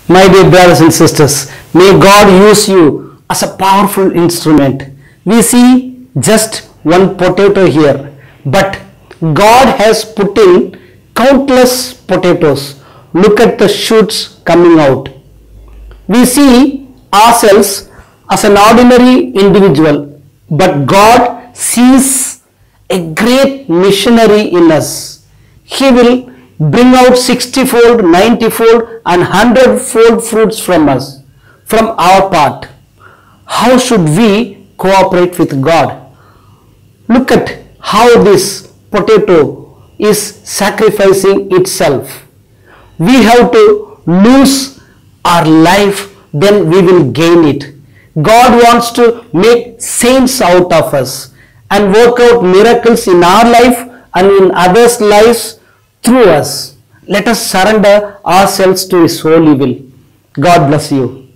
My dear brothers and sisters, may God use you as a powerful instrument. We see just one potato here, but God has put in countless potatoes. Look at the shoots coming out. We see ourselves as an ordinary individual, but God sees a great missionary in us. He will bring out 60-fold, 90-fold and 100-fold fruits from us, from our part. How should we cooperate with God? Look at how this potato is sacrificing itself. We have to lose our life, then we will gain it. God wants to make saints out of us and work out miracles in our life and in others' lives through us. Let us surrender ourselves to His holy will. God bless you.